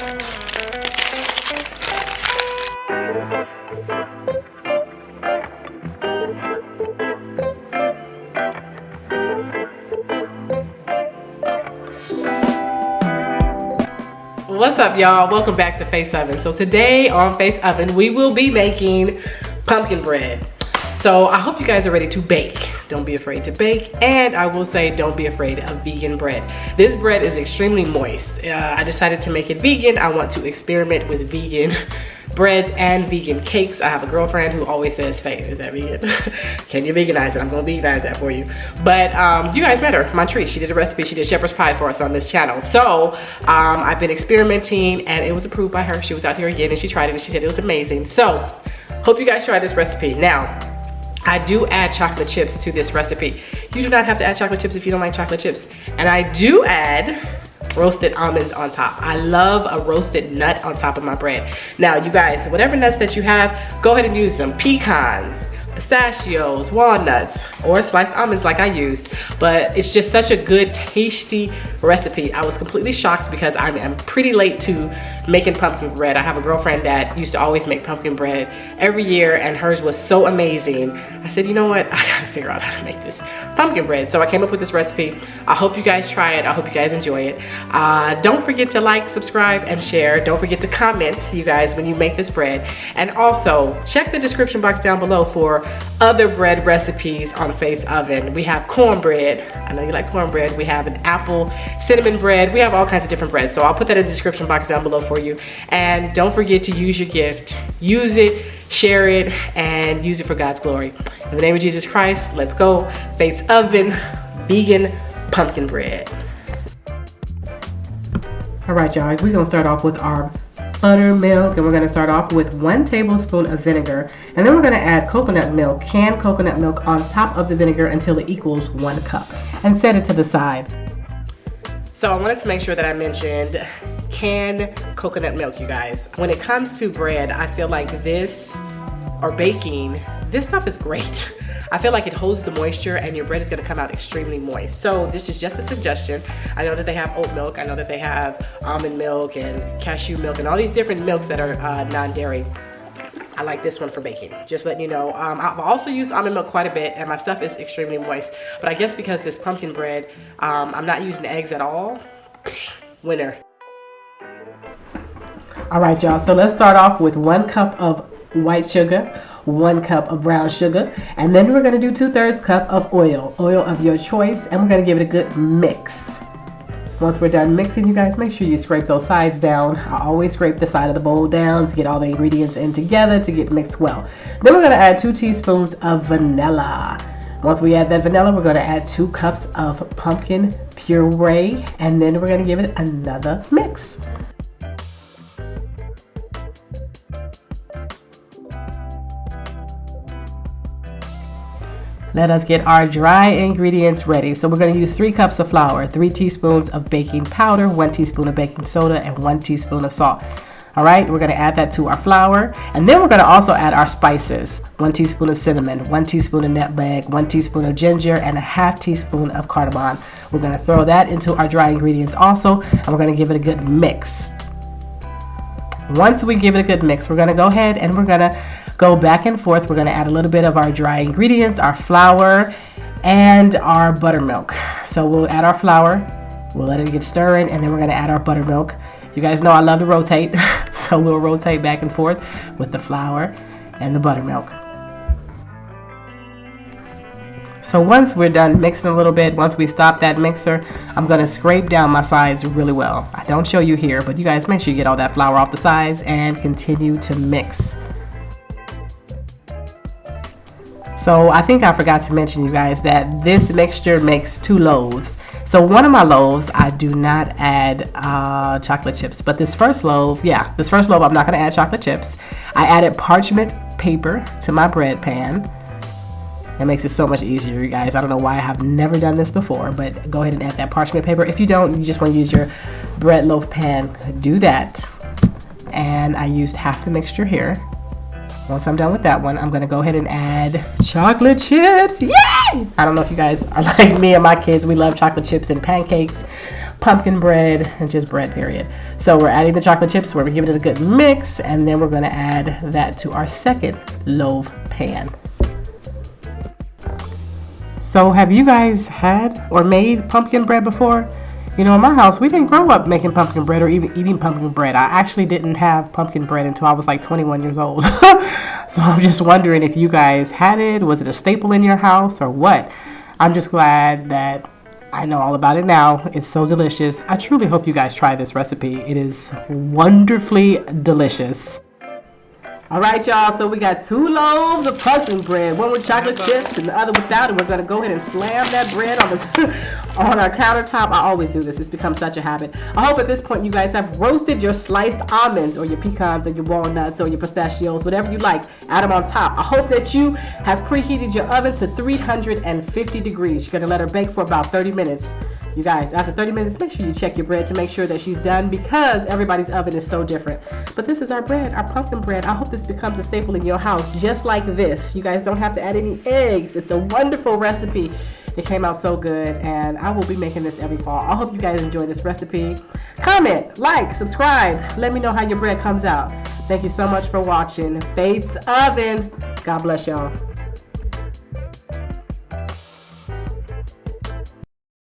What's up, y'all? Welcome back to Face Oven. So today on Face Oven, we will be making pumpkin bread. So I hope you guys are ready to bake. Don't be afraid to bake. And I will say, don't be afraid of vegan bread. This bread is extremely moist. I decided to make it vegan. I want to experiment with vegan breads and vegan cakes. I have a girlfriend who always says, Faye, is that vegan? Can you veganize it? I'm gonna veganize that for you. But you guys met her, Montrese. She did a recipe. She did shepherd's pie for us on this channel. So I've been experimenting and it was approved by her. She was out here again and she tried it and she said it was amazing. So hope you guys try this recipe. Now, I do add chocolate chips to this recipe. You do not have to add chocolate chips if you don't like chocolate chips. And I do add roasted almonds on top. I love a roasted nut on top of my bread. Now, you guys, whatever nuts that you have, go ahead and use them. Pecans, pistachios, walnuts, or sliced almonds like I used. But it's just such a good, tasty recipe. I was completely shocked because I'm pretty late to making pumpkin bread. I have a girlfriend that used to always make pumpkin bread every year and hers was so amazing. I said, you know what? I gotta figure out how to make this pumpkin bread. So I came up with this recipe. I hope you guys try it. I hope you guys enjoy it. Don't forget to like, subscribe, and share. Don't forget to comment, you guys, when you make this bread. And also, check the description box down below for other bread recipes on Face Oven. We have cornbread. I know you like cornbread. We have an apple cinnamon bread. We have all kinds of different breads. So I'll put that in the description box down below for you. And don't forget to use your gift. Use it, share it, and use it for God's glory. In the name of Jesus Christ, let's go. Face Oven vegan pumpkin bread. All right, y'all, we're gonna start off with our buttermilk, and we're gonna start off with 1 tablespoon of vinegar, and then we're gonna add coconut milk, canned coconut milk, on top of the vinegar until it equals 1 cup, and set it to the side. So I wanted to make sure that I mentioned canned coconut milk, you guys. When it comes to bread, I feel like this, or baking, this stuff is great. I feel like it holds the moisture and your bread is gonna come out extremely moist. So this is just a suggestion. I know that they have oat milk. I know that they have almond milk and cashew milk and all these different milks that are non-dairy. I like this one for baking, just letting you know. I've also used almond milk quite a bit and my stuff is extremely moist. But I guess because this pumpkin bread, I'm not using eggs at all. Winner. All right, y'all, so let's start off with 1 cup of white sugar, 1 cup of brown sugar, and then we're gonna do 2/3 cup of oil of your choice, and we're gonna give it a good mix. Once we're done mixing, you guys, make sure you scrape those sides down. I always scrape the side of the bowl down to get all the ingredients in together to get mixed well. Then we're gonna add 2 teaspoons of vanilla. Once we add that vanilla, we're gonna add 2 cups of pumpkin puree, and then we're gonna give it another mix. Let us get our dry ingredients ready. So we're gonna use 3 cups of flour, 3 teaspoons of baking powder, 1 teaspoon of baking soda, and 1 teaspoon of salt. All right, we're gonna add that to our flour. And then we're gonna also add our spices. 1 teaspoon of cinnamon, 1 teaspoon of nutmeg, 1 teaspoon of ginger, and a ½ teaspoon of cardamom. We're gonna throw that into our dry ingredients also, and we're gonna give it a good mix. Once we give it a good mix, we're gonna go ahead and we're gonna go back and forth. We're gonna add a little bit of our dry ingredients, our flour, and our buttermilk. So we'll add our flour, we'll let it get stirring, and then we're gonna add our buttermilk. You guys know I love to rotate, so we'll rotate back and forth with the flour and the buttermilk. So once we're done mixing a little bit, once we stop that mixer, I'm gonna scrape down my sides really well. I don't show you here, but you guys make sure you get all that flour off the sides and continue to mix. So I think I forgot to mention, you guys, that this mixture makes 2 loaves. So one of my loaves, I do not add chocolate chips, but this first loaf, I'm not gonna add chocolate chips. I added parchment paper to my bread pan. It makes it so much easier, you guys. I don't know why I have never done this before, but go ahead and add that parchment paper. If you don't, you just wanna use your bread loaf pan, do that. And I used half the mixture here. Once I'm done with that one, I'm gonna go ahead and add chocolate chips. Yay! I don't know if you guys are like me and my kids. We love chocolate chips and pancakes. pumpkin bread, and just bread, period. So we're adding the chocolate chips, we're giving it a good mix, and then we're gonna add that to our second loaf pan. So have you guys had or made pumpkin bread before? You know, in my house, we didn't grow up making pumpkin bread or even eating pumpkin bread. I actually didn't have pumpkin bread until I was like 21 years old. So I'm just wondering if you guys had it. Was it a staple in your house or what? I'm just glad that I know all about it now. It's so delicious. I truly hope you guys try this recipe. It is wonderfully delicious. All right, y'all, so we got 2 loaves of pumpkin bread, one with chocolate chips and the other without, and we're gonna go ahead and slam that bread on on our countertop. I always do this, it's become such a habit. I hope at this point you guys have roasted your sliced almonds or your pecans or your walnuts or your pistachios, whatever you like, add them on top. I hope that you have preheated your oven to 350 degrees. You're gonna let her bake for about 30 minutes. You guys, after 30 minutes, make sure you check your bread to make sure that she's done because everybody's oven is so different. But this is our bread, our pumpkin bread. I hope this becomes a staple in your house just like this. You guys don't have to add any eggs. It's a wonderful recipe. It came out so good, and I will be making this every fall. I hope you guys enjoy this recipe. Comment, like, subscribe. Let me know how your bread comes out. Thank you so much for watching Faith's Oven. God bless y'all.